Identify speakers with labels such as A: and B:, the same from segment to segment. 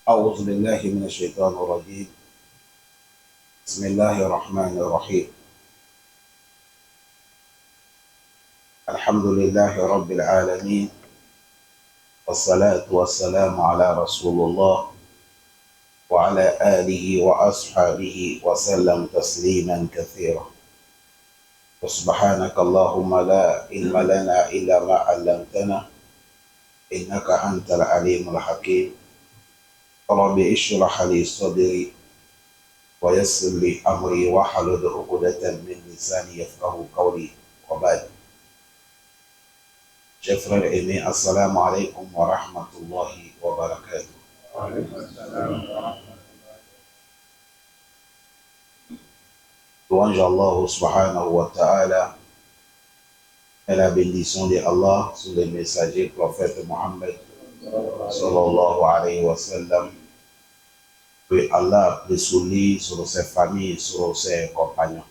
A: أعوذ بالله من الشيطان الرجيم. بسم الله الرحمن الرحيم. الحمد لله رب العالمين، والصلاة والسلام على رسول الله وعلى آله وأصحابه وسلم تسليما كثيرا. وسبحانك اللهم لا علم لنا إلا ما علمتنا إنك أنت العليم الحكيم. رب اشرح لي صدري ويسر لي أمري واحلل عقدة من لساني يفقهوا قولي. وبعد. Chers frères aimés, assalamu alaikum wa rahmatullahi wa barakatuh. Louange Allah subhanahu wa ta'ala et la bénédiction de Allah sur les messagers prophète Mohammed sallallahu alayhi wa sallam. Que Allah puisse sur lui, sur ses familles, sur ses compagnons.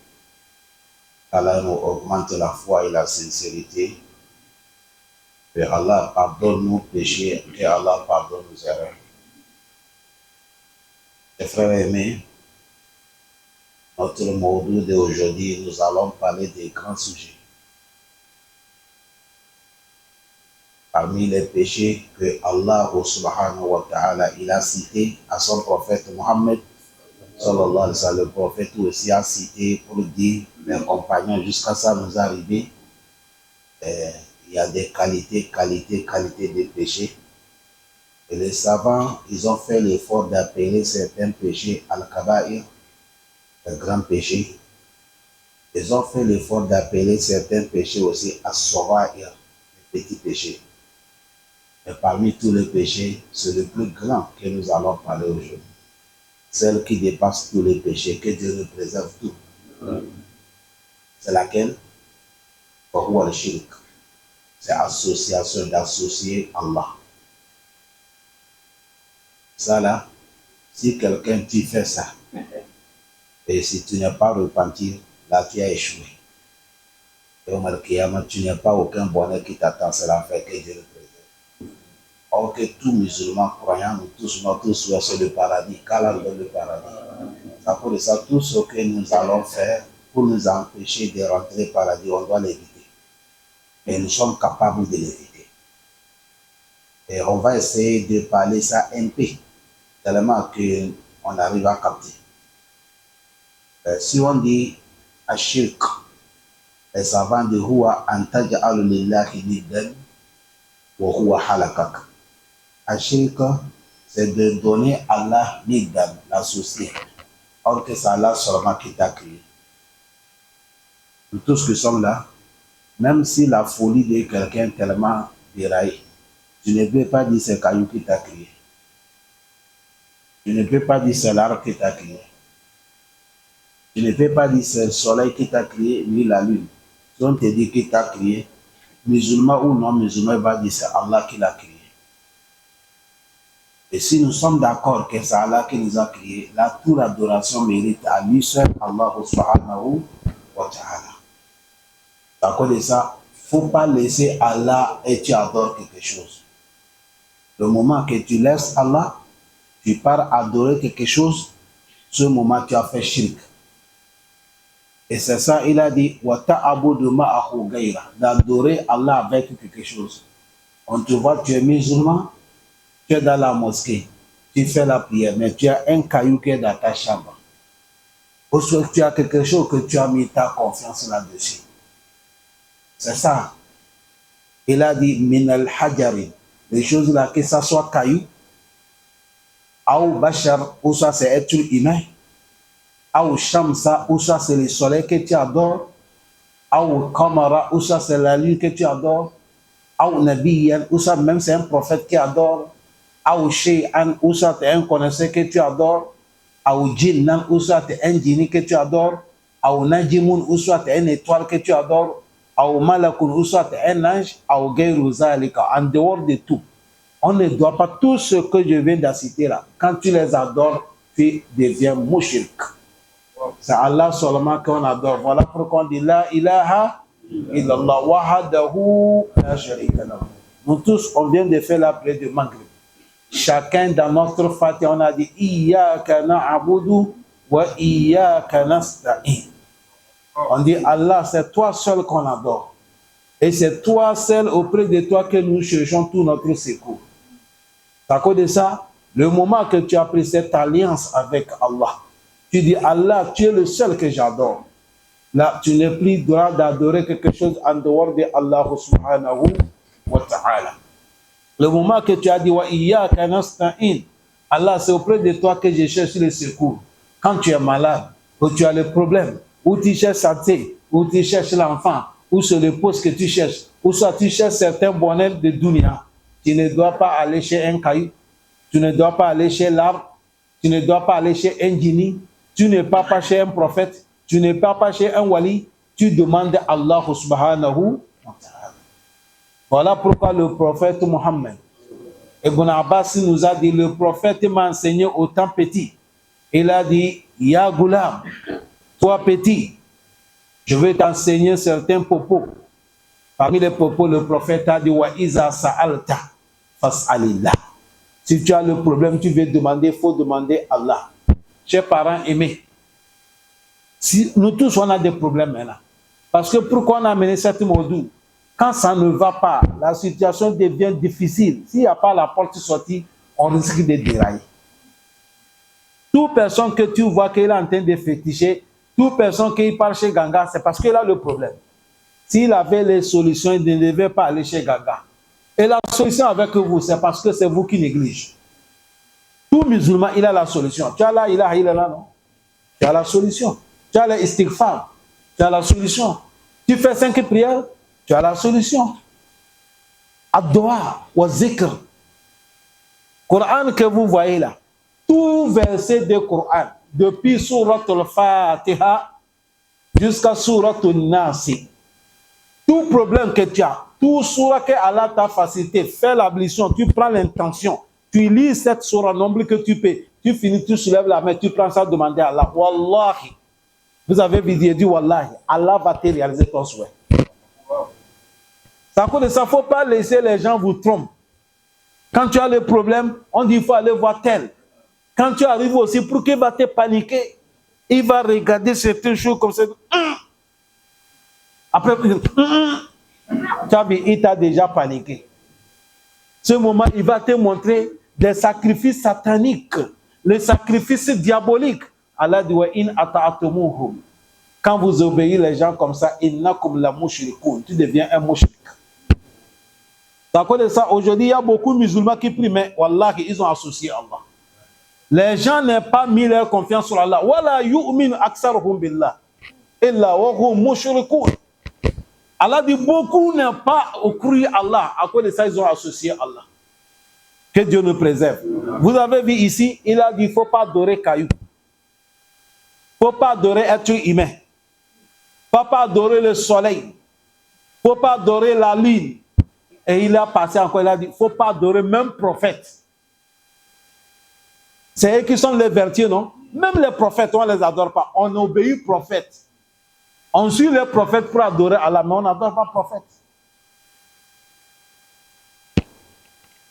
A: Allah nous augmente la foi et la sincérité. Que Allah pardonne nos péchés, que Allah pardonne nos erreurs. Mes frères aimés, notre mot d'aujourd'hui, nous allons parler des grands sujets. Parmi les péchés que Allah subhanahu wa ta'ala il a cité à son prophète Mohammed sallallahu alayhi wa sallam, le prophète aussi a cité pour dire les compagnons jusqu'à ça nous arriver. Il y a des qualités des péchés. Et les savants, ils ont fait l'effort d'appeler certains péchés al-kaba'ir, les grands péchés. Ils ont fait l'effort d'appeler certains péchés aussi as-sagha'ir, les petits péchés. Et parmi tous les péchés, c'est le plus grand que nous allons parler aujourd'hui. Celle qui dépasse tous les péchés, que Dieu nous préserve tout. C'est laquelle? Wa al-shirk. C'est association, d'associer Allah. Ça là, si quelqu'un tu fais ça, et si tu n'es pas repenti, là tu as échoué. Et au Mal-Kiyama, tu n'as pas aucun bonheur qui t'attend, c'est l'enfer que Dieu le préserve. Or que tout musulman croyant, nous tous, notre souhait c'est le paradis, qu'Allah nous donne le paradis. C'est pour ça, tout ce que nous allons faire pour nous empêcher de rentrer au paradis, on doit l'éviter. Et nous sommes capables de l'éviter. Et on va essayer de parler ça un peu, tellement qu'on arrive à capter. Si on dit ashirk, les savants de huwa antaja'alu lillahi niddan wa huwa halakak. Ashirk, c'est de donner à Allah niddan, l'associé. Or que c'est Allah seulement qui t'a créé. Nous tous qui sommes là, même si la folie de quelqu'un tellement déraillée, tu ne peux pas dire c'est caillou qui t'a créé. Tu ne peux pas dire c'est l'arbre qui t'a créé. Tu ne peux pas dire c'est le soleil qui t'a créé, ni la lune. Si on te dit qui t'a créé, musulman ou non musulman va dire c'est Allah qui l'a créé. Et si nous sommes d'accord que c'est Allah qui nous a créé, là, toute l'adoration mérite à lui seul, Allah subhanahu wa ta'ala. À cause de ça, il ne faut pas laisser Allah et tu adores quelque chose. Le moment que tu laisses Allah, tu pars adorer quelque chose, ce moment tu as fait shirk. Et c'est ça, il a dit, d'adorer Allah avec quelque chose. On te voit, tu es musulman, tu es dans la mosquée, tu fais la prière, mais tu as un caillou qui est dans ta chambre. Ou soit tu as quelque chose que tu as mis ta confiance là-dessus. C'est ça. Il a dit, min al-hajari, les choses là, que ça soit caillou, ou bashar, ou ça c'est être humain, ou shamsa, ou ça c'est le soleil que tu adores, ou kamara, ou ça c'est la lune que tu adores, ou nabiyan, ou ça même c'est un prophète qui adore, ou shay'an, ou ça c'est un connaisseur que tu adores, ou jinnan, ou ça c'est un djinni que tu adores, ou najimun, ou ça c'est une étoile que tu adores, ou malakun, ou ça c'est un ange, ou gayru zalika, en dehors de tout. On ne doit pas tout ce que je viens de citer là. Quand tu les adores, tu deviens mushrik. C'est Allah seulement qu'on adore. Voilà pourquoi on dit la ilaha illallah wahdahu la sharika lahu. Nous tous, on vient de faire la prière de Maghrib. chacun dans notre Fatiha, on a dit Iyyaka na'budu wa iyyaka nasta'in. On dit Allah, c'est toi seul qu'on adore. Et c'est toi seul auprès de toi que nous cherchons tout notre secours. À cause de ça, le moment que tu as pris cette alliance avec Allah, tu dis Allah, tu es le seul que j'adore. Là, tu n'es plus droit d'adorer quelque chose en dehors de Allah subhanahu wa ta'ala. Le moment que tu as dit wa iyyaka nasta'in, Allah, c'est auprès de toi que je cherche le secours. Quand tu es malade, ou tu as le problème, ou tu cherches santé, ou tu cherches l'enfant, ou c'est le poste que tu cherches, ou soit tu cherches certains bonheurs de dunya, tu ne dois pas aller chez un caillou, tu ne dois pas aller chez l'arbre, tu ne dois pas aller chez un djinni, tu ne pars pas chez un prophète, tu ne pars pas chez un wali, tu demandes à Allah subhanahu wa ta'ala. Voilà pourquoi le prophète Mohammed, Ibn Abbas nous a dit, le prophète m'a enseigné autant petit. Il a dit, Ya Ghulam, toi petit, je vais t'enseigner certains propos. Parmi les propos, le prophète a dit, Wa iza sa'alta fas'alillah. Si tu as le problème, tu veux demander, il faut demander à Allah. Chers parents aimés, si nous tous on a des problèmes maintenant. Parce que pourquoi on a amené cette module? Quand ça ne va pas, la situation devient difficile. S'il n'y a pas la porte sortie, on risque de dérailler. Toute personne que tu vois qu'il est en train de féticher, toute personne qui parle chez Ganga, c'est parce qu'il a le problème. S'il avait les solutions, il ne devait pas aller chez Ganga. Et la solution avec vous, c'est parce que c'est vous qui négligez. Tout musulman, il a la solution. Tu as la ilaha illallah, non? Tu as la solution. Tu as les istighfar. Tu as la solution. Tu fais 5 prières, tu as la solution. Ad-Dua wa zikr. Coran que vous voyez là, tout verset de Coran, depuis Surat al-Fatiha jusqu'à Surat al-Nasi, tout problème que tu as, tout surah que Allah t'a facilité, fais l'ablution, tu prends l'intention, tu lis cette surah nombre que tu peux, tu finis, tu soulèves la main, tu prends ça, demander à Allah. Wallahi, vous avez dit Wallahi, Allah va te réaliser ton souhait. Ça cause de ça, il ne faut pas laisser les gens vous tromper. Quand tu as le problème, on dit il faut aller voir tel. Quand tu arrives aussi, pour qu'il va te paniquer, il va regarder certaines choses comme ça. Après, il t'a déjà paniqué. Ce moment, il va te montrer des sacrifices sataniques, les sacrifices diaboliques. Allah dit, quand vous obéissez les gens comme ça, tu deviens un mushrik. À cause de ça, aujourd'hui, il y a beaucoup de musulmans qui prient, mais wallah, ils ont associé Allah. Les gens n'ont pas mis leur confiance sur Allah. Wala yu'minu aktsaruhum billah illa wa hum mushrikun. Allah dit beaucoup n'ont pas cru Allah. À cause de ça, ils ont associé Allah. Que Dieu nous préserve. Vous avez vu ici, il a dit il ne faut pas adorer caillou. Il ne faut pas adorer être humain. Il ne faut pas adorer le soleil. Il ne faut pas adorer la lune. Et il a passé encore, il a dit il ne faut pas adorer même prophète. C'est eux qui sont les vertueux, non? Même les prophètes, on ne les adore pas. On obéit aux prophètes. On suit les prophètes pour adorer Allah, mais on n'adore pas prophète.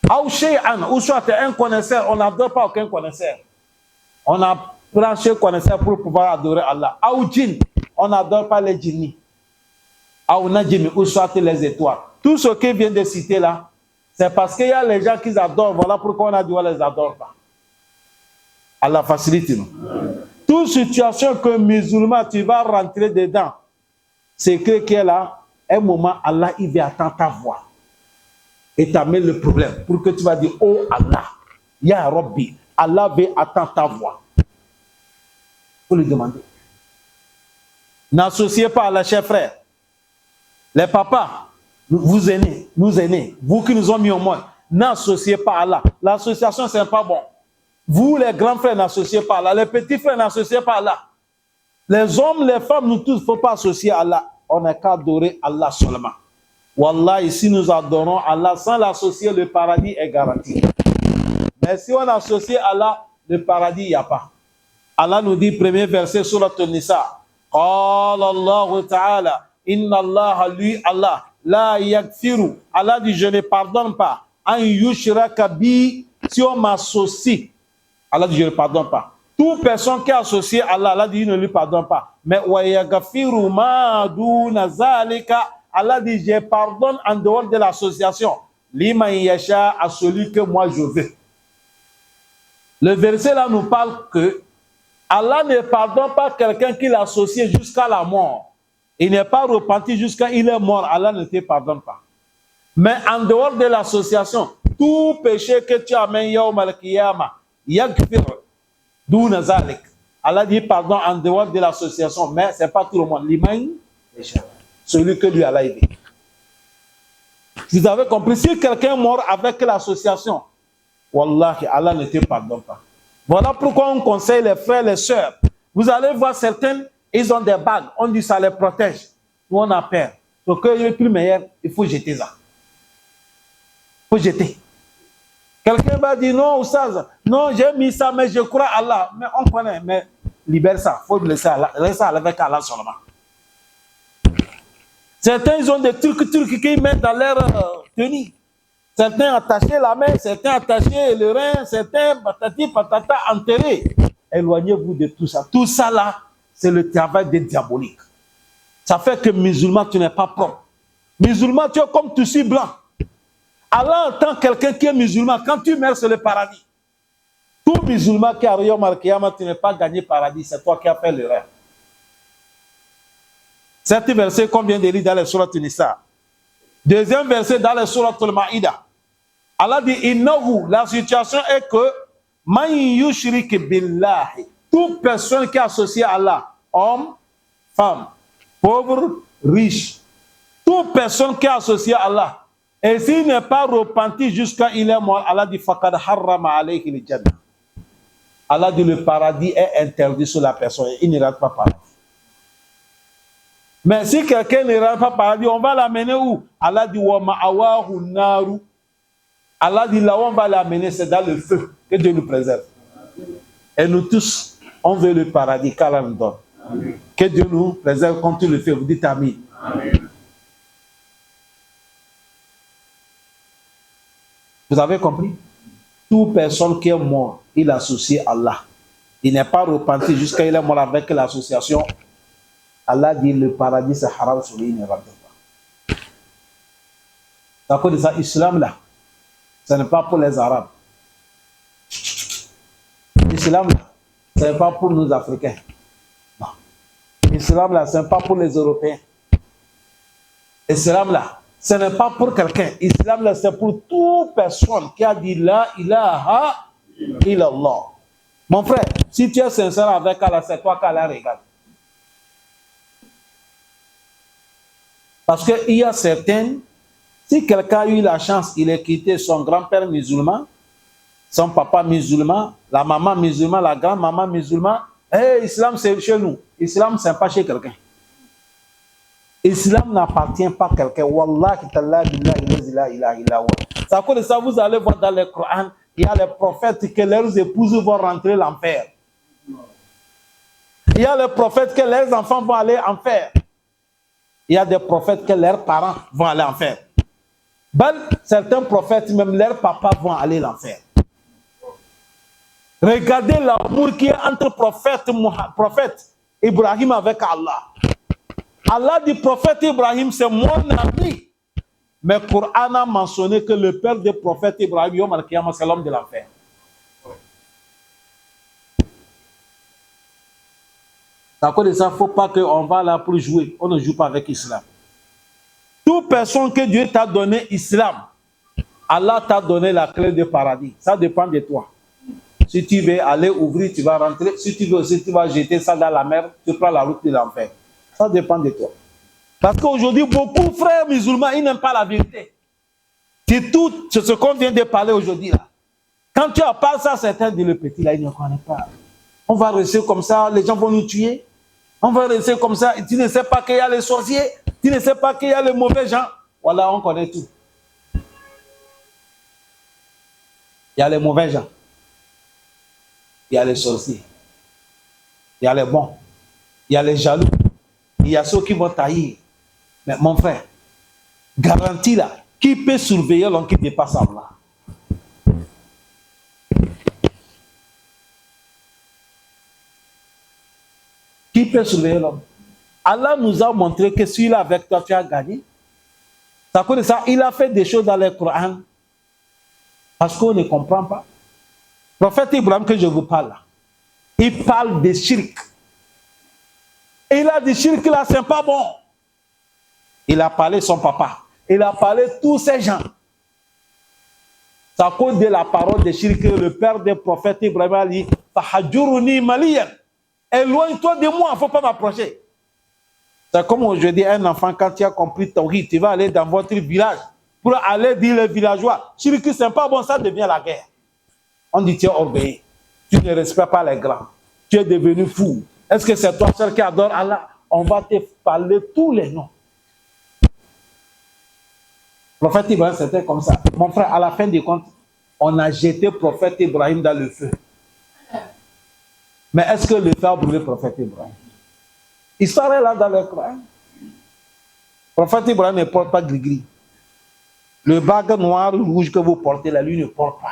A: Ou soit un connaisseur, on n'adore pas aucun connaisseur. On a branché connaisseur pour pouvoir adorer Allah. Ou djinn, on n'adore pas les djinnis. Ou najimi, ou soit les étoiles. Tout ce qui vient de citer là, c'est parce qu'il y a les gens qui adorent. Voilà pourquoi on a dit on ne les adore pas. Allah facilite nous. Toute situation que musulman, tu vas rentrer dedans, c'est que qu'il y a là, un moment, Allah, il va attendre ta voix. Et t'amène le problème. Pour que tu vas dire, oh Allah, Ya Rabbi, Allah va attendre ta voix. Pour lui demander. N'associez pas à Allah, chers frères. Les papas, vous aînés, nous aînés, vous qui nous ont mis au monde, n'associez pas à Allah. L'association, c'est pas bon. Vous, les grands frères, n'associez pas à Allah. Les petits frères, n'associez pas à Allah. Les hommes, les femmes, nous tous, il ne faut pas associer à Allah. On n'a qu'à adorer Allah seulement. Wallah, ici, nous adorons Allah. Sans l'associer, le paradis est garanti. Mais si on associe Allah, le paradis, il n'y a pas. Allah nous dit, premier verset sur la Nisa. Qala Allah Ta'ala, Inna Allah, lui, Allah, la yakfiru. Allah dit, je ne pardonne pas. An yushraka bi, si on m'associe, Allah dit je ne pardonne pas. Toute personne qui est associée à Allah, Allah dit il ne lui pardonne pas. Mais Allah dit je pardonne en dehors de l'association. Liman yasha, à celui que moi je veux. Le verset là nous parle que Allah ne pardonne pas quelqu'un qui l'associe jusqu'à la mort. Il n'est pas repenti jusqu'à il est mort. Allah ne te pardonne pas. Mais en dehors de l'association, tout péché que tu amènes yawm al-qiyamah, yaghfir duna zalik. Allah dit pardon en dehors de l'association, mais ce n'est pas tout le monde. Liman, celui que lui Allah aidé. Vous avez compris, si quelqu'un est mort avec l'association, wallahi, Allah ne te pardonne pas. Voilà pourquoi on conseille les frères, les sœurs. Vous allez voir certains, ils ont des bagues, on dit ça les protège. Nous on a peur. Donc il est plus meilleur, il faut jeter ça. Il faut jeter. Quelqu'un va dire non, Oustaz, non, j'ai mis ça, mais je crois à Allah. Mais on connaît, mais libère ça. Il faut laisser avec Allah seulement. Certains, ils ont des trucs qu'ils mettent dans leur tenue. Certains attachés la main, certains attachés le rein, certains patati patata enterrés. Éloignez-vous de tout ça. Tout ça là, c'est le travail des diaboliques. Ça fait que musulman, tu n'es pas propre. Musulman, tu es comme Toussi blanc. Allah entend quelqu'un qui est musulman. Quand tu meurs, c'est le paradis. Tout musulman qui arrive au Al-Qiyamah, tu n'es pas gagné paradis. C'est toi qui as fait l'erreur. Cet verset qu'on vient de lire dans les sourates Nisa. Deuxième verset dans les sourates Al-Ma'ida. Allah dit, innahu, la situation est que man yushrik billahi, toute personne qui est associée à Allah, homme, femme, pauvre, riche, toute personne qui est associée à Allah, et s'il n'est pas repenti jusqu'à il est mort, Allah dit faqad harrama alayhi al-jannah. Allah dit le paradis est interdit sur la personne, il ne rentre pas paradis. Mais si quelqu'un ne rentre pas paradis, on va l'amener où? Allah dit wa ma'awahu naru. Allah dit là où on va l'amener, c'est dans le feu. Que Dieu nous préserve. Et nous tous, on veut le paradis qu'Allah nous donne. Amen. Que Dieu nous préserve contre le feu. Vous dites Amen. Amen. Vous avez compris? Toute personne qui est mort, il associe Allah. Il n'est pas repenti jusqu'à il est mort avec l'association. Allah dit le paradis c'est haram sur lui, il ne rentre pas. C'est à cause de ça, l'islam là, ce n'est pas pour les Arabes. L'islam là, ce n'est pas pour nous Africains. Non. L'islam là, ce n'est pas pour les Européens. L'islam là, ce n'est pas pour quelqu'un. L'islam là, c'est pour toute personne qui a dit la ilaha illallah. Mon frère, si tu es sincère avec Allah, c'est toi qu'Allah regarde. Parce qu'il y a certaines, si quelqu'un a eu la chance, il a quitté son grand-père musulman, son papa musulman, la maman musulmane, la grand-maman musulmane, l'islam c'est chez nous. L'islam c'est pas chez quelqu'un. L'islam n'appartient pas à quelqu'un. Wallahi ta'ala billahi la ilaha illa huwa. C'est à cause de ça, vous allez voir dans le Coran, il y a les prophètes que leurs épouses vont rentrer l'enfer. Il y a les prophètes que leurs enfants vont aller en enfer. Il y a des prophètes que leurs parents vont aller en enfer. Certains prophètes, même leurs papas vont aller l'enfer. Regardez l'amour qui est entre prophète Ibrahim avec Allah. Allah dit prophète Ibrahim, c'est mon ami. Mais le Coran a mentionné que le père du prophète Ibrahim, Yom al-Qiyamah, c'est l'homme de l'enfer. À cause de ça, il ne faut pas qu'on va là pour jouer. On ne joue pas avec l'islam. Toute personne que Dieu t'a donné l'islam, Allah t'a donné la clé du paradis. Ça dépend de toi. Si tu veux aller ouvrir, tu vas rentrer. Si tu veux aussi, tu vas jeter ça dans la mer, tu prends la route de l'enfer. Ça dépend de toi. Parce qu'aujourd'hui, beaucoup de frères musulmans, ils n'aiment pas la vérité. C'est tout ce qu'on vient de parler aujourd'hui là. Quand tu as pas ça, certains disent le petit là, il ne connaît pas. On va rester comme ça, les gens vont nous tuer. On va rester comme ça. Tu ne sais pas qu'il y a les sorciers. Tu ne sais pas qu'il y a les mauvais gens. Voilà, on connaît tout. Il y a les mauvais gens. Il y a les sorciers. Il y a les bons. Il y a les jaloux. Il y a ceux qui vont tailler. Mais mon frère, garantie là, qui peut surveiller l'homme qui dépasse Allah? Qui peut surveiller l'homme? Allah nous a montré que s'il est avec toi, tu as gagné. Ça cause de ça, il a fait des choses dans le Coran parce qu'on ne comprend pas. Le prophète Ibrahim que je vous parle là, il parle de shirk. Et il a dit shirk là, c'est pas bon. Il a parlé de son papa. Il a parlé de tous ces gens. C'est à cause de la parole de shirk que le père des prophètes Ibrahim a dit Fahajuruni maliyan. Éloigne-toi de moi, il ne faut pas m'approcher. C'est comme aujourd'hui, un enfant, quand tu as compris Tawhid, tu vas aller dans votre village pour aller dire les villageois shirk, c'est pas bon, ça devient la guerre. On dit tu es orgueilleux. Tu ne respectes pas les grands. Tu es devenu fou. Est-ce que c'est toi seul qui adore Allah? On va te parler tous les noms. Le prophète Ibrahim, c'était comme ça. Mon frère, à la fin du compte, on a jeté le prophète Ibrahim dans le feu. Mais est-ce que le feu a brûlé le prophète Ibrahim? Histoire est là dans le Coran. Le prophète Ibrahim ne porte pas gris-gris. Le bague noir ou rouge que vous portez, la lui ne porte pas.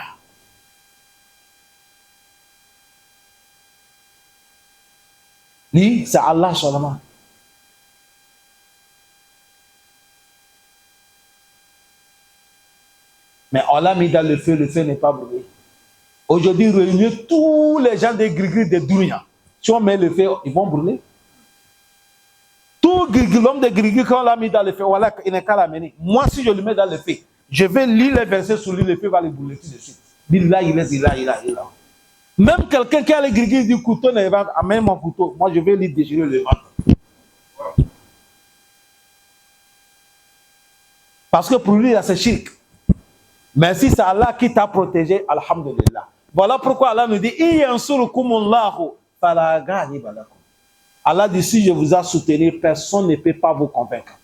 A: Lui, c'est Allah seulement. Mais on l'a mis dans le feu n'est pas brûlé. Aujourd'hui, réunir tous les gens des gris-gris de Dunia. Si on met le feu, ils vont brûler. Tout l'homme de gris-gris, quand on l'a mis dans le feu, voilà, il n'est qu'à l'amener. Moi, si je le mets dans le feu, je vais lire les versets sur lui, le feu va les brûler tout de suite. Billah, il est. Même quelqu'un qui a les gris-gris du couteau, amène mon couteau. Moi, je vais lui déchirer le ventre. Parce que pour lui, c'est shirk. Mais si c'est Allah qui t'a protégé, alhamdulillah. Voilà pourquoi Allah nous dit Allah dit si je vous ai soutenu, personne ne peut pas vous convaincre.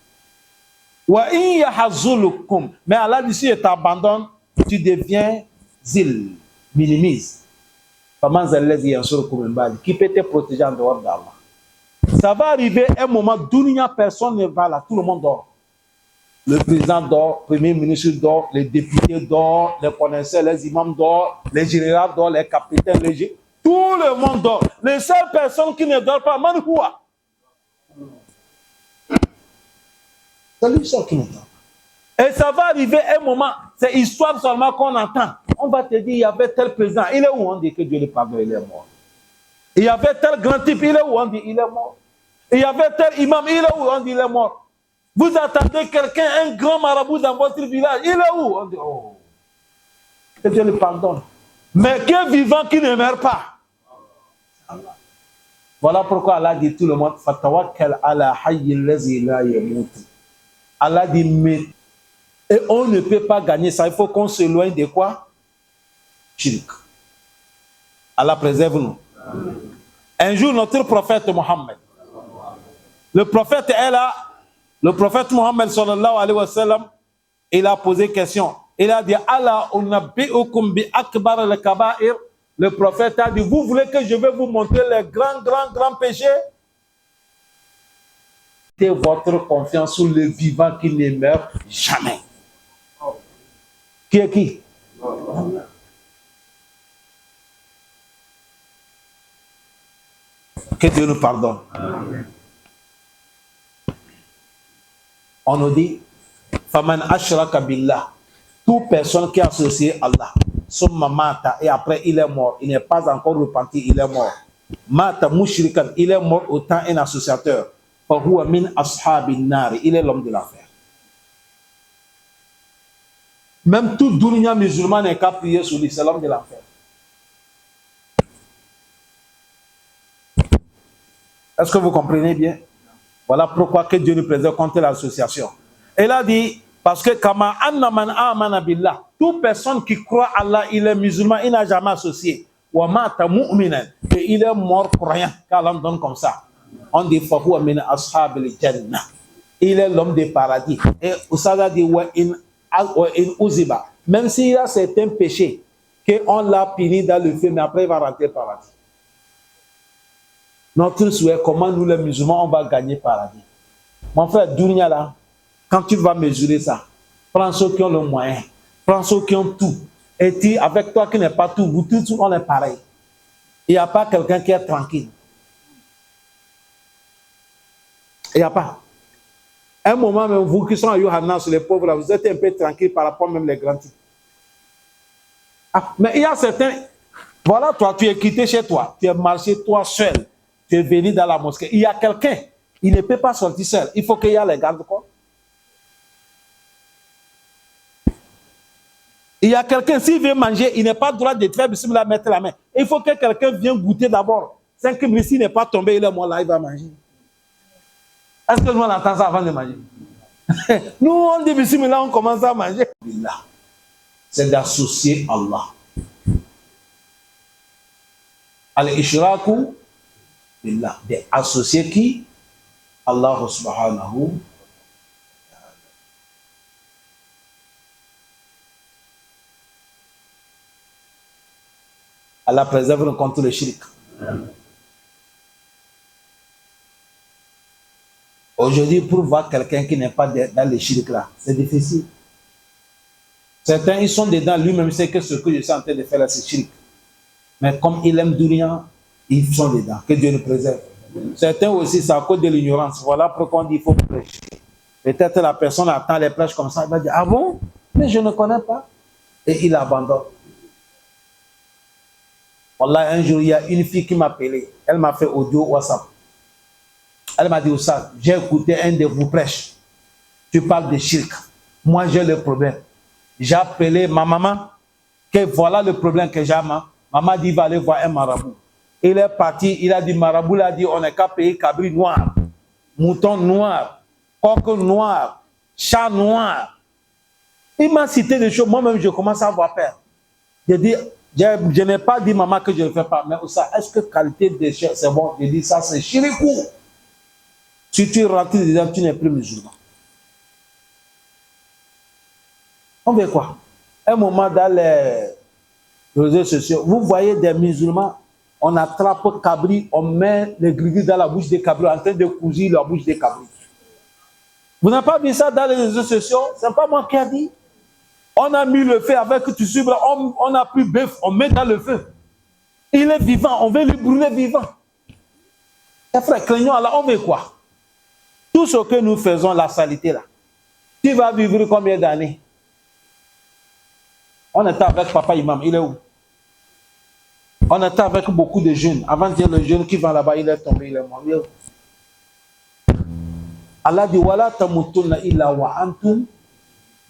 A: Mais Allah dit si je t'abandonne, tu deviens zil, minimise. Qui peut te protéger en dehors d'Allah? Ça va arriver un moment, dunya, personne ne va là, tout le monde dort. Le président dort, le premier ministre dort, les députés dorment, les connaisseurs, les imams dorment, les généraux dorment, les capitaines, tout le monde dort. Les seules personnes qui ne dorment pas, Manhoua. C'est lui seul qui ne dort pas. Et ça va arriver un moment, c'est histoire seulement qu'on entend. On va te dire, il y avait tel président, il est où? On dit que Dieu le pardonne, il est mort. Il y avait tel grand type, il est où? On dit, il est mort. Il y avait tel imam, il est où? On dit, il est mort. Vous attendez quelqu'un, un grand marabout dans votre village, il est où? On dit, oh, que Dieu le pardonne. Mais qui est vivant qui ne meurt pas? Allah. Voilà pourquoi Allah dit tout le monde, Fatawakkal ala hayyin lazi la yamut. Allah dit, mais et on ne peut pas gagner ça, il faut qu'on s'éloigne de quoi? Shirk. Allah préserve-nous. Un jour, notre prophète Mohammed, le prophète est là. Le prophète Mohammed sallallahu alayhi wa sallam, il a posé question. Il a dit, Allah unabbi'ukum bi akbar al-kaba'ir. Le prophète a dit, vous voulez que je vais vous montrer les grands péchés? Mettez votre confiance sur le vivant qui ne meurt jamais. Qui est qui? Que Dieu nous pardonne. Amen. On nous dit, Faman ashraka billah, toute personne qui a associé Allah, summa mata, et après il est mort, il n'est pas encore repenti, il est mort. Mata mushrikan, il est mort autant un associateur. Fahuwa min ashabin nari, il est l'homme de l'enfer. Même tout dunya musulman n'est qu'à prier sur lui, c'est l'homme de l'enfer. Est-ce que vous comprenez bien? Voilà pourquoi que Dieu nous préserve contre l'association. Elle a dit, parce que kama anna man amana billah, toute personne qui croit à Allah, il est musulman, il n'a jamais associé. Wa mata mu'minan, et il est mort croyant, car l'homme donne comme ça. On dit fahuwa min ashabil jannah. Il est l'homme des paradis. Et Oussada dit wa in uziba, même s'il a certains péchés, qu'on l'a puni dans le feu, mais après il va rentrer au paradis. Notre souhait, comment nous les musulmans, on va gagner paradis. Mon frère, dunya là, quand tu vas mesurer ça, prends ceux qui ont le moyen, prends ceux qui ont tout. Et tu, avec toi qui n'es pas tout, vous tous, on est pareil. Il n'y a pas quelqu'un qui est tranquille. Il n'y a pas. Un moment, même vous qui sont à Yohanna sur les pauvres, là, vous êtes un peu tranquille par rapport même les grands types. Ah, mais il y a certains. Voilà, toi, tu es quitté chez toi, tu es marché toi seul, tu es venu dans la mosquée. Il y a quelqu'un, il ne peut pas sortir seul. Il faut qu'il y ait les gardes-corps. Il y a quelqu'un, s'il veut manger, il n'a pas le droit de faire bismillah, mettre la main. Il faut que quelqu'un vienne goûter d'abord. 5 minutes, s'il n'est pas tombé, il est mort là, il va manger. Est-ce que nous, on entend ça avant de manger? Nous, on dit bismillah, on commence à manger. C'est d'associer Allah. Al-Ishraku billah. D'associer qui? Allah subhanahu. Allah préserve contre le shirk. Aujourd'hui, pour voir quelqu'un qui n'est pas dans le shirk là, c'est difficile. Certains, ils sont dedans, lui-même sait que ce que je suis en train de faire là, c'est shirk. Mais comme il aime dunya, ils sont dedans. Que Dieu nous préserve. Certains aussi, c'est à cause de l'ignorance. Voilà pourquoi on dit qu'il faut prêcher. Peut-être la personne attend les prêches comme ça, elle va dire, ah bon? Mais je ne connais pas. Et il abandonne. Wallah, un jour, il y a une fille qui m'a appelé. Elle m'a fait audio WhatsApp. Elle m'a dit, Oussad, j'ai écouté un de vos prêches. Tu parles de shirk. Moi, j'ai le problème. J'ai appelé ma maman, que voilà le problème que j'ai. Maman dit, va aller voir un marabout. Il est parti, il a dit, marabout, il a dit, on n'est qu'à payer cabri noir, mouton noir, coq noir, chat noir. Il m'a cité des choses, moi-même, je commence à avoir peur. Je dis, je n'ai pas dit, maman, que je ne fais pas. Mais ça, est-ce que qualité de chair, c'est bon? Je dis, ça, c'est chirikou. Si tu rentres dedans, tu n'es plus musulman. On veut quoi? Un moment dans les réseaux sociaux, vous voyez des musulmans, on attrape cabri, on met les gris dans la bouche des cabris, en train de cousir la bouche des cabris. Vous n'avez pas vu ça dans les réseaux sociaux? C'est pas moi qui ai dit. On a mis le feu avec tu sais, on a pris bœuf, on met dans le feu. Il est vivant, on veut le brûler vivant. Et frère, craignons Allah, on veut quoi? Tout ce que nous faisons, la saleté là, tu vas vivre combien d'années? On était avec papa imam, il est où? On était avec beaucoup de jeunes. Avant de dire le jeune qui va là-bas, il est tombé, il est mort. Allah dit, wala tamutunna illa wa antum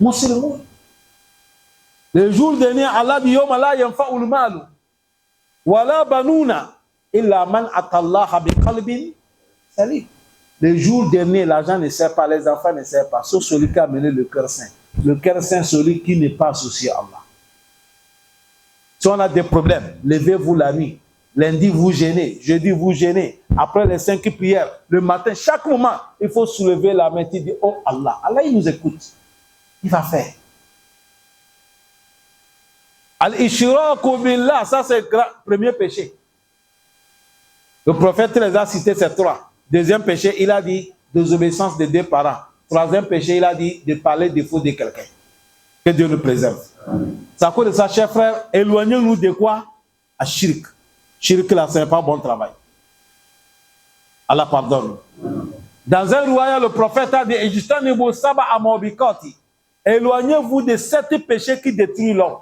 A: muslimun. Le jour dernier, Allah dit, yawma la yanfa'ul malu wala banuna illa man atallaha bi qalbin salim. Le jour dernier, l'argent ne sert pas, les enfants ne servent pas, sauf celui qui a mené le cœur saint. Le cœur saint, celui qui n'est pas associé à Allah. Si on a des problèmes, levez-vous la nuit. Lundi, vous gênez. Jeudi, vous gênez. Après les 5 prières, le matin, chaque moment, il faut soulever la main et dire, oh Allah. Allah, il nous écoute. Il va faire. Al-Ishraku billah, ça c'est le premier péché. Le prophète les a cités ces 3. Deuxième péché, il a dit désobéissance des 2 parents. Troisième péché, il a dit de parler des faux de quelqu'un. Que Dieu nous préserve. C'est à cause de ça, chers frères, éloignons-nous de quoi? À shirk. Shirk là, ce n'est pas bon travail. Allah pardonne. Dans un royaume, le prophète a dit éloignez-vous de 7 péchés qui détruisent l'homme.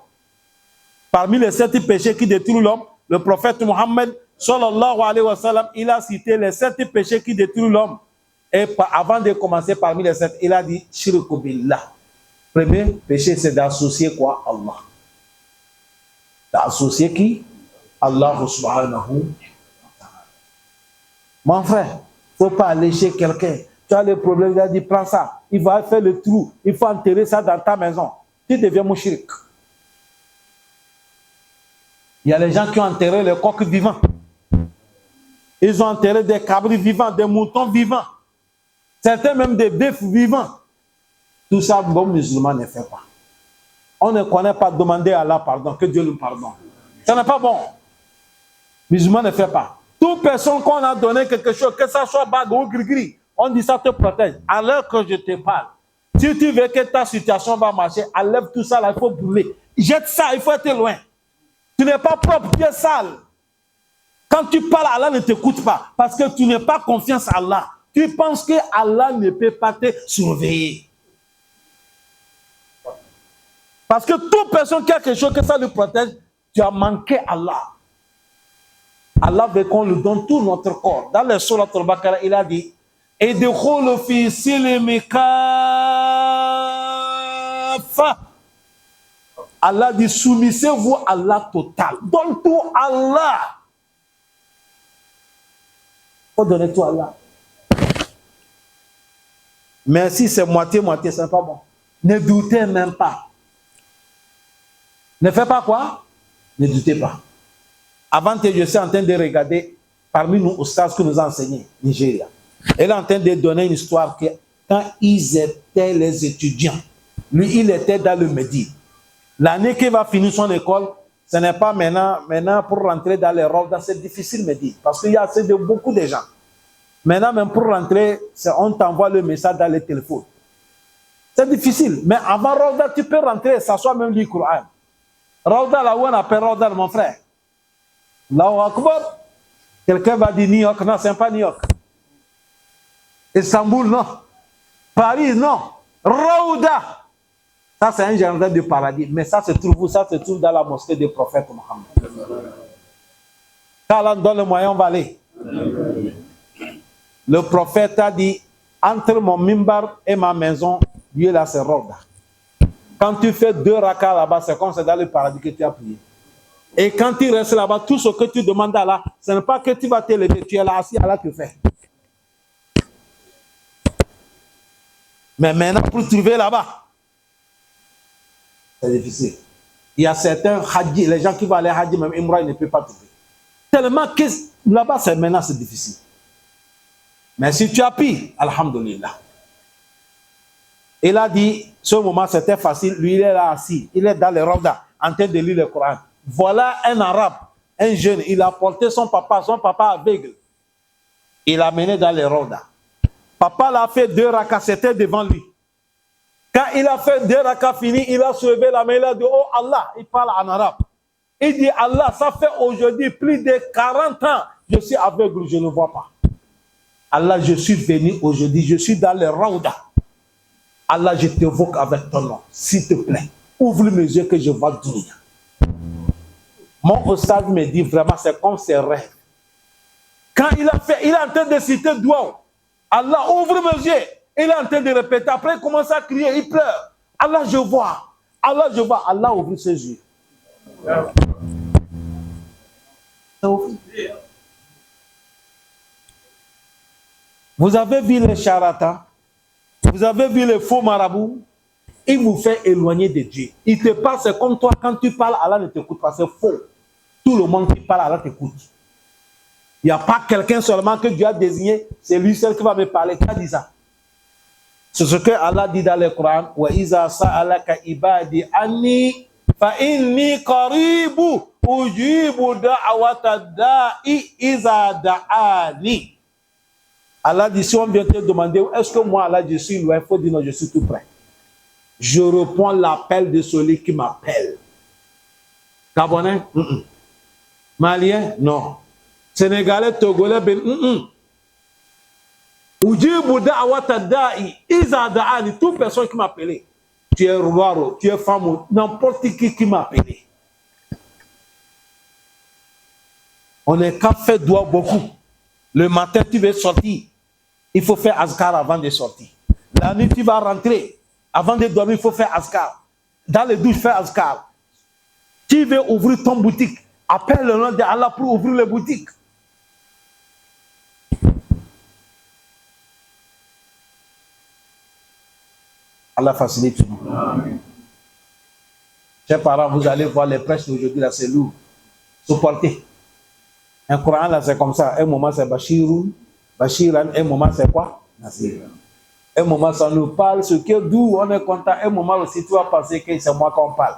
A: Parmi les 7 péchés qui détruisent l'homme, le prophète Mohammed, sallallahu alayhi wa sallam, il a cité les 7 péchés qui détruisent l'homme. Et avant de commencer parmi les 7, il a dit shirku billah. Premier péché, c'est d'associer quoi? Allah. D'associer qui? Allah subhanahu wa ta'ala. Mon frère, il ne faut pas aller chez quelqu'un. Tu as le problème, il a dit prends ça. Il va faire le trou. Il faut enterrer ça dans ta maison. Tu deviens mouchrik. Il y a les gens qui ont enterré les coqs vivants. Ils ont enterré des cabris vivants, des moutons vivants. Certains même des bœufs vivants. Tout ça, bon musulman ne fait pas. On ne connaît pas demander à Allah pardon, que Dieu nous pardonne. Ça n'est pas bon. Musulman ne fait pas. Toute personne qu'on a donné quelque chose, que ça soit bague ou gris-gris, on dit ça te protège. Alors que je te parle, si tu veux que ta situation va marcher, enlève tout ça là, il faut brûler. Jette ça, il faut être loin. Tu n'es pas propre, tu es sale. Quand tu parles, Allah ne t'écoute pas. Parce que tu n'as pas confiance à Allah. tu penses que Allah ne peut pas te surveiller. Parce que toute personne qui a quelque chose que ça le protège, tu as manqué Allah. Allah veut qu'on lui donne tout notre corps. Dans le Surat al-Baqarah, il a dit Idkhulu fi silmi kaffa. Allah dit soumettez-vous à Allah total. Donne tout à Allah. Faut donner tout à Allah. Mais si c'est moitié-moitié, c'est pas bon. Ne doutez même pas. Ne fais pas quoi? Ne doutez pas. Avant que je suis en train de regarder parmi nous, Oustaz que nous a enseigné, Nigeria. Elle est en train de donner une histoire que quand ils étaient les étudiants, lui, il était dans le Médine. L'année qu'il va finir son école, ce n'est pas maintenant pour rentrer dans les robes, c'est difficile, Médine, parce qu'il y a assez de beaucoup de gens. Maintenant, même pour rentrer, on t'envoie le message dans le téléphone. C'est difficile, mais avant Rawda, tu peux rentrer, s'asseoir même lire le Coran. Rawda, là où on appelle Rawda, mon frère. Allahu Akbar. Quelqu'un va dire New York, non, c'est pas New York. Istanbul, non. Paris, non. Rawda. Ça, c'est un jardin de paradis. Mais ça se trouve dans la mosquée du prophète Mohammed. Quand Allah donne le moyen, on va aller. Le prophète a dit, entre mon mimbar et ma maison, Dieu là, c'est Rawda. Quand tu fais 2 rakas là-bas, c'est comme c'est dans le paradis que tu as prié. Et quand tu restes là-bas, tout ce que tu demandes à Allah, ce n'est pas que tu vas te lever, tu es là assis, Allah te fait. Mais maintenant, pour trouver là-bas, c'est difficile. Il y a certains hadji, les gens qui vont aller hadji, même Imra, ils ne peuvent pas trouver. Tellement que là-bas, maintenant, c'est difficile. Mais si tu as pris, alhamdulillah. Il a dit, ce moment, c'était facile. Lui, il est là assis. Il est dans les Rawda, en train de lire le Coran. Voilà un arabe, un jeune. Il a porté son papa aveugle. Il l'a mené dans les Rawda. Papa l'a fait 2 rakas, c'était devant lui. Quand il a fait 2 rakas finis, il a soulevé la main, il a dit, oh Allah, il parle en arabe. Il dit, Allah, ça fait aujourd'hui plus de 40 ans, je suis aveugle, je ne vois pas. Allah, je suis venu aujourd'hui, je suis dans les Rawda. Allah, je t'évoque avec ton nom, s'il te plaît. Ouvre mes yeux que je vois Dunia. Mon Oustaz me dit vraiment, c'est comme ses rêves. Quand il est en train de citer Douao. Allah, ouvre mes yeux. Il est en train de répéter. Après, il commence à crier, il pleure. Allah, je vois. Allah, je vois. Allah, ouvre ses yeux. Vous avez vu les charlatans? Vous avez vu les faux marabouts? Il vous fait éloigner de Dieu. Il te parle, c'est comme toi, quand tu parles, Allah ne t'écoute pas, c'est faux. Tout le monde qui parle, Allah t'écoute. Il n'y a pas quelqu'un seulement que Dieu a désigné, c'est lui seul qui va me parler. Qui a dit ça? C'est ce que Allah dit dans le Coran. Wa iza sa'alaka ibadi anni fa inni qaribu ujibu da'wata da'i iza da'ani. Allah dit, si on vient te demander, est-ce que moi, Allah, je suis loin? Il faut dire non, je suis tout près. Je réponds l'appel de celui qui m'appelle. Gabonais? Malien? Non. Sénégalais, Togolais, Ujibu da'wata da'i iza da'ani. Toute personne qui m'a appelé. Tu es roi, tu es femme, n'importe qui m'a appelé. On n'est qu'à faire doigt beaucoup. Le matin, tu veux sortir. Il faut faire azkar avant de sortir. La nuit, tu vas rentrer. Avant de dormir, il faut faire azkar. Dans les douches, faire azkar. Tu veux ouvrir ton boutique. Appelle le nom d'Allah pour ouvrir les boutiques. Allah facilite. Chers parents, vous allez voir les prêches d'aujourd'hui, là, c'est lourd. Supportez. Un Coran, là, c'est comme ça. Un moment, c'est Bashiran. Un moment, c'est quoi? Nasir. Un moment, ça nous parle, ce qui est doux, on est content. Un moment aussi, tu vas penser que c'est moi qu'on parle.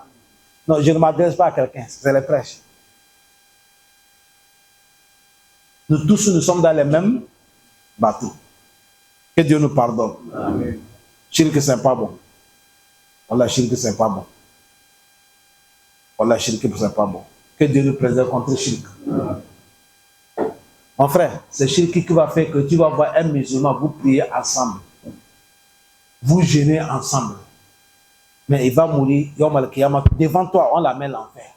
A: Non, je ne m'adresse pas à quelqu'un, c'est les prêches. Nous tous, nous sommes dans les mêmes bateaux. Que Dieu nous pardonne. Amen. Shirk, c'est pas bon. Allah, shirk, c'est pas bon. Allah, shirk, c'est pas bon. Que Dieu nous préserve contre shirk. Mon frère, c'est Shirki qui va faire que tu vas voir un musulman, vous priez ensemble. Vous jeûnez ensemble. Mais il va mourir, devant toi, on l'amène l'enfer.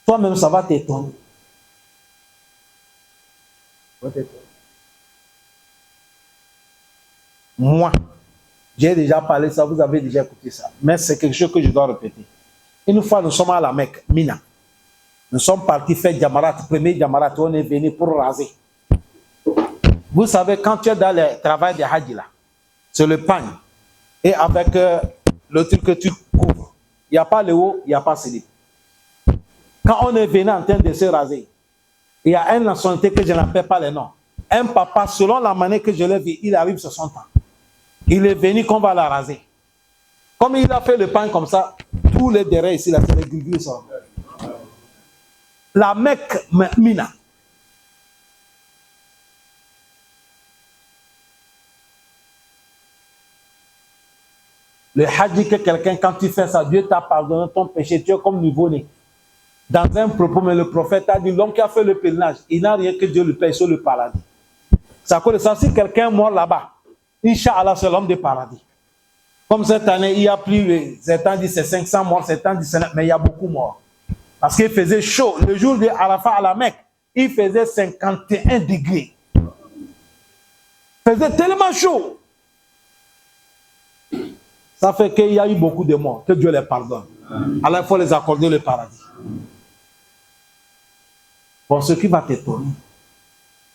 A: Toi-même, ça va t'étonner. Moi, j'ai déjà parlé ça, vous avez déjà écouté ça. Mais c'est quelque chose que je dois répéter. Une fois, nous sommes à la Mecque, Mina. Nous sommes partis faire Jamarat, premier Jamarat, on est venu pour raser. Vous savez, quand tu es dans le travail de Hadji là, c'est le pagne. Et avec le truc que tu couvres, il n'y a pas le haut, il n'y a pas slip. Quand on est venu en train de se raser, il y a une nationalité que je n'appelle pas les noms. Un papa, selon la manière que je l'ai vu, il arrive sur son temps. Il est venu qu'on va la raser. Comme il a fait le pain comme ça, tous les derrière ici, là, c'est les gulgules sont. La Mecque, Mina. Le hadith que quelqu'un, quand tu fais ça, Dieu t'a pardonné ton péché, tu es comme nouveau-né. Dans un propos, mais le prophète a dit, l'homme qui a fait le pèlerinage, il n'a rien que Dieu lui paye sur le paradis. Ça cause de ça, si quelqu'un mort là-bas, Inch'Allah, c'est l'homme des paradis. Comme cette année, il y a plus, certains disent c'est 500 morts, certains disent c'est, mais il y a beaucoup morts. Parce qu'il faisait chaud. Le jour de Arafat à la Mecque, il faisait 51 degrés. Il faisait tellement chaud. Ça fait qu'il y a eu beaucoup de morts. Que Dieu les pardonne. Alors il faut les accorder le paradis. Bon, ce qui va t'étonner.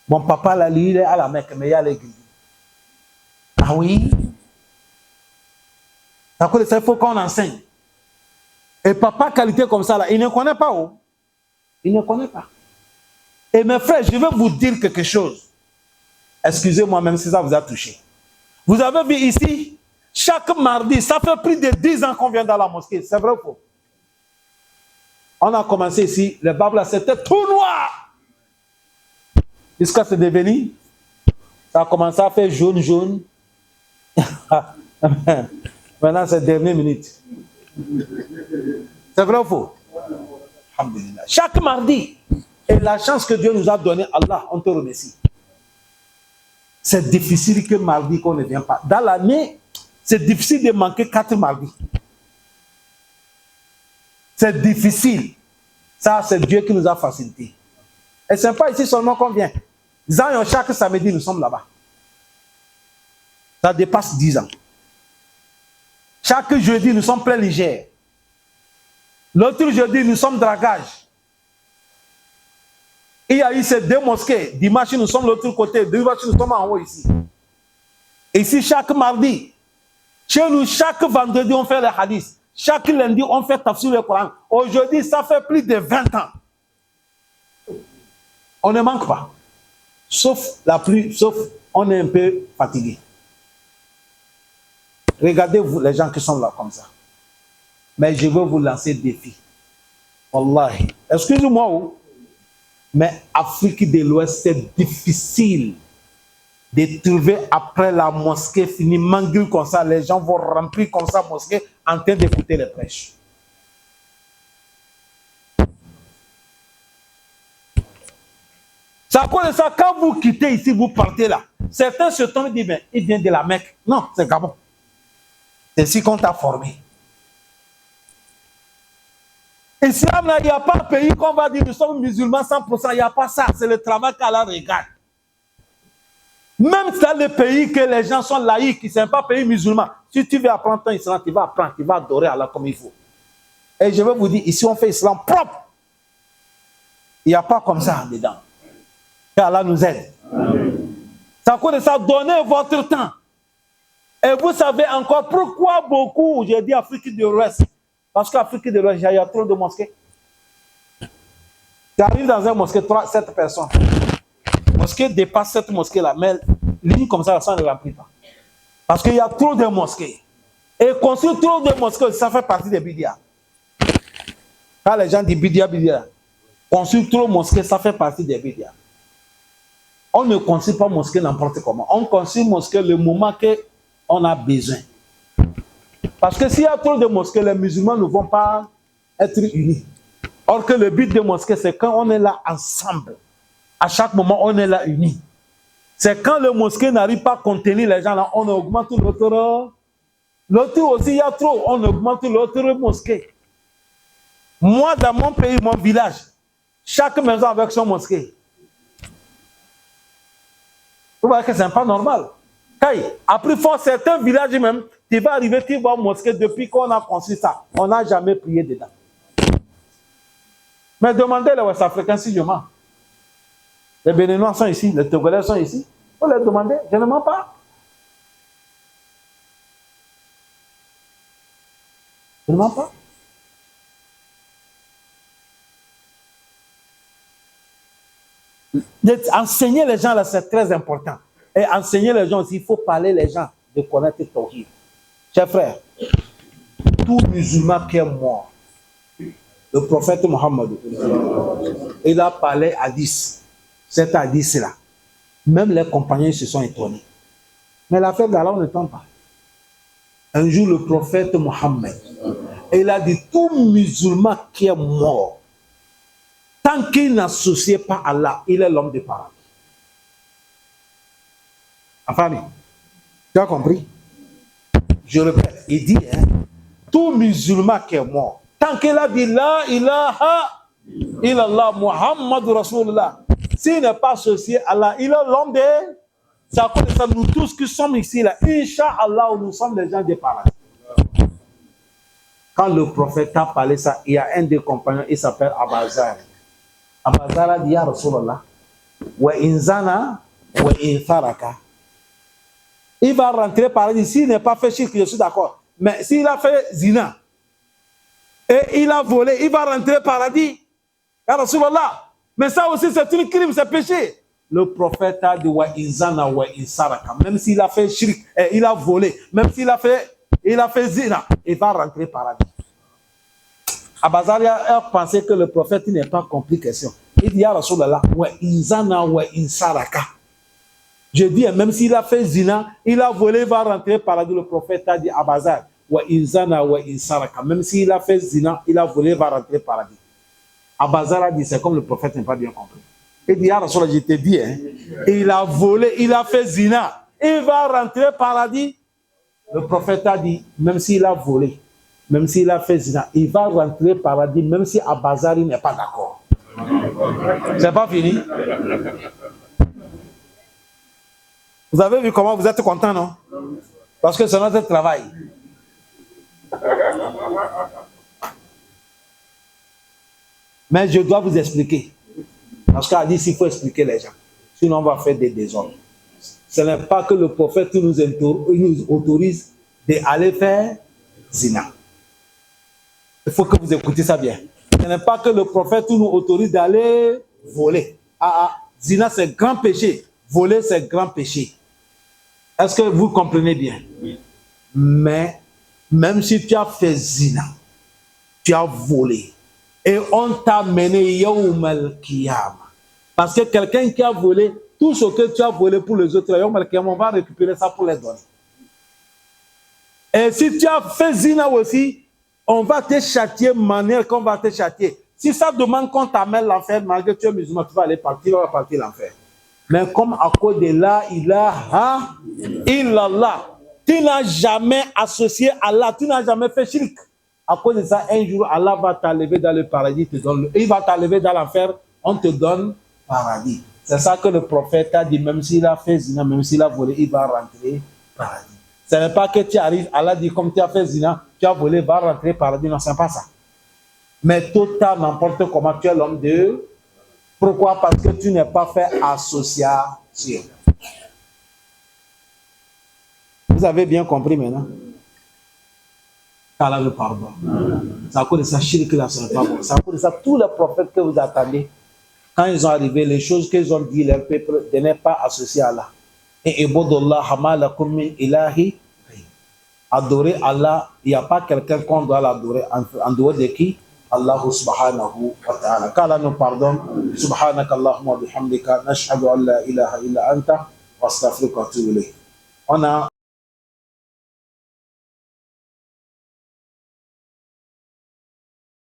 A: Mon papa, là, lui, il est à la Mecque, mais il y a l'église. Ah oui? D'accord, il faut qu'on enseigne. Et papa, qualité comme ça, là, il ne connaît pas. Oh. Il ne connaît pas. Et mes frères, je vais vous dire quelque chose. Excusez-moi, même si ça vous a touché. Vous avez vu ici, chaque mardi, ça fait plus de 10 ans qu'on vient dans la mosquée. C'est vrai ou faux? On a commencé ici, le Bible, c'était tout noir. Jusqu'à c'est devenu, ça a commencé à faire jaune, jaune. Maintenant, c'est dernière minute. C'est vrai ou faux? Alhamdulillah. Chaque mardi, et la chance que Dieu nous a donnée, Allah, on te remercie. C'est difficile que mardi qu'on ne vient pas. Dans l'année, c'est difficile de manquer 4 mardis. C'est difficile. Ça, c'est Dieu qui nous a facilité. Et ce n'est pas ici seulement qu'on vient. Zion, chaque samedi, nous sommes là-bas. Ça dépasse 10 ans. Chaque jeudi, nous sommes plein Niger. L'autre jeudi, nous sommes dragage. Il y a eu ces 2 mosquées. Dimanche, nous sommes de l'autre côté. Dimanche, nous sommes en haut ici. Ici, chaque mardi. Chez nous, chaque vendredi, on fait les hadiths. Chaque lundi, on fait tafsir le Coran. Aujourd'hui, ça fait plus de 20 ans. On ne manque pas. Sauf la pluie, sauf on est un peu fatigué. Regardez-vous les gens qui sont là comme ça. Mais je veux vous lancer le défi. Wallahi. Excusez-moi, mais Afrique de l'Ouest, c'est difficile de trouver après la mosquée finie, mangue comme ça, les gens vont remplir comme ça la mosquée en train d'écouter les prêches. C'est à cause de ça, quand vous quittez ici, vous partez là. Certains se tombent et disent, mais il vient de la Mecque. Non, c'est Gabon. C'est ici qu'on t'a formé. Islam, il n'y a pas un pays qu'on va dire, nous sommes musulmans 100%, il n'y a pas ça. C'est le travail qu'Allah regarde. Même dans les pays que les gens sont laïcs, ce n'est pas un pays musulman. Si tu veux apprendre ton islam, tu vas apprendre, tu vas adorer Allah comme il faut. Et je vais vous dire, ici on fait islam propre. Il n'y a pas comme ça dedans. Que Allah nous aide. C'est à cause de ça, donnez votre temps. Et vous savez encore pourquoi beaucoup, j'ai dit Afrique de l'Ouest. Parce qu'Afrique de l'Ouest, il y a trop de mosquées. Tu arrives dans un mosquée, 7 personnes. Mosquée dépasse cette mosquée-là, mais ligne comme ça, ça ne remplit pas. Parce qu'il y a trop de mosquées. Et construire trop de mosquées, ça fait partie des bidia. Quand les gens disent bidia, bidia, construire trop de mosquées, ça fait partie des bidia. On ne construit pas mosquée n'importe comment. On construit mosquée le moment qu'on a besoin. Parce que s'il y a trop de mosquées, les musulmans ne vont pas être unis. Or que le but des mosquées, c'est quand on est là ensemble.
B: À chaque moment, on est là unis. C'est quand le mosquée n'arrive pas à contenir les gens là, on augmente l'autre. L'autre aussi, il y a trop, on augmente l'autre mosquée. Moi, dans mon pays, mon village, chaque maison avec son mosquée. Vous voyez que ce n'est pas normal. Après, pour certains villages même, tu vas arriver, tu vas au mosquée depuis qu'on a construit ça. On n'a jamais prié dedans. Mais demandez les Ouest-Africains si je mens. Les Béninois sont ici, les Togolais sont ici. Vous les demandez, je ne mens pas. Je ne mens pas. Enseigner les gens là, c'est très important. Et enseigner les gens aussi, il faut parler les gens de connaître Tawhid. Chers frères, tout musulman qui est mort, le prophète Mohammed, il a parlé à 10. Cet hadith-là, même les compagnons se sont étonnés. Mais l'affaire d'Allah, on ne tombe pas. Un jour, le prophète Mohammed, il a dit, tout musulman qui est mort, tant qu'il n'associe pas Allah, il est l'homme de paradis. Enfin, tu as compris? Je répète, il dit, tout musulman qui est mort, tant qu'il a dit La ilaha illallah Muhammad Rasulullah, s'il n'est pas associé à Allah, il est l'homme de... C'est à cause de ça, nous tous qui sommes ici, là, Inch'Allah, nous sommes les gens des paradis. Quand le prophète a parlé ça, il y a un des compagnons, il s'appelle Abazar. Abazar a dit, Ya Rasulallah, wa inzana, wa intharaka. Il va rentrer paradis. S'il n'est pas fait shirk, je suis d'accord. Mais s'il a fait zina, et il a volé, il va rentrer paradis. Ya Rasulallah. Mais ça aussi, c'est un crime, c'est péché. Le prophète a dit, wa inzana, wa intharaka. Même s'il a fait shirk, il a volé, même s'il a fait zina, il va rentrer paradis. Abazari a pensé que le prophète n'est pas compris question. Il dit, Ya Rasulallah, wa inzana wa insaraka. Je dis, même s'il a fait zina, il a volé, il va rentrer paradis. Le prophète a dit, Abazar, wa inzana wa insaraka. Même s'il a fait zina, il a volé, il va rentrer paradis. Abazar a dit, c'est comme le prophète n'a pas bien compris. Il dit, Ya Rasulallah, je te dis, il a volé, il a fait zina, il va rentrer paradis. Le prophète a dit, même s'il a volé, même s'il a fait zina, il va rentrer paradis, même si Abazari n'est pas d'accord. C'est pas fini? Vous avez vu comment vous êtes content, non? Parce que c'est notre travail. Mais je dois vous expliquer. Parce qu'à dit, il faut expliquer les gens. Sinon, on va faire des désordres. Ce n'est pas que le prophète nous autorise d'aller faire zina. Il faut que vous écoutiez ça bien. Ce n'est pas que le prophète nous autorise d'aller voler. Zina, c'est grand péché. Voler, c'est grand péché. Est-ce que vous comprenez bien? Mais, même si tu as fait zina, tu as volé, et on t'a mené Yawm al-Qiyamah. Parce que quelqu'un qui a volé, tout ce que tu as volé pour les autres, Yawm al-Qiyamah, on va récupérer ça pour les donner. Et si tu as fait zina aussi, on va te châtier manière qu'on va te châtier. Si ça demande qu'on t'amène l'enfer, malgré que tu es musulman, tu vas aller partir, tu vas partir l'enfer. Mais comme à cause de la ilaha illallah, tu n'as jamais associé Allah, tu n'as jamais fait shirk. À cause de ça, un jour, Allah va t'enlever dans le paradis, il va t'enlever dans l'enfer, on te donne paradis. C'est ça que le prophète a dit, même s'il a fait zina, même s'il a volé, il va rentrer paradis. Ce n'est pas que tu arrives, Allah dit, comme tu as fait zina, tu as volé, va rentrer paradis. Non, ce n'est pas ça. Mais total, n'importe comment, tu es l'homme de... Pourquoi? Parce que tu n'es pas fait association. Vous avez bien compris maintenant? qu'Allah le pardonne. C'est à cause de ça, shirk là, ce n'est pas bon. C'est à cause de ça, tous les prophètes que vous attendez, quand ils ont arrivé, les choses qu'ils ont dit, leur peuple, de ne pas associer à Allah. Et ibudullah hamalakum min ilahi. Adorer Allah, il n'y a pas quelqu'un qu'on doit l'adorer en dehors de qui? Allah subhanahu wa ta'ala. Qu'Allah nous pardonne. Subhanaka Allahumma bihamdika. Nashhadu an la ilaha illa anta. Wa astaghfiruka wa atubu ilayk. On a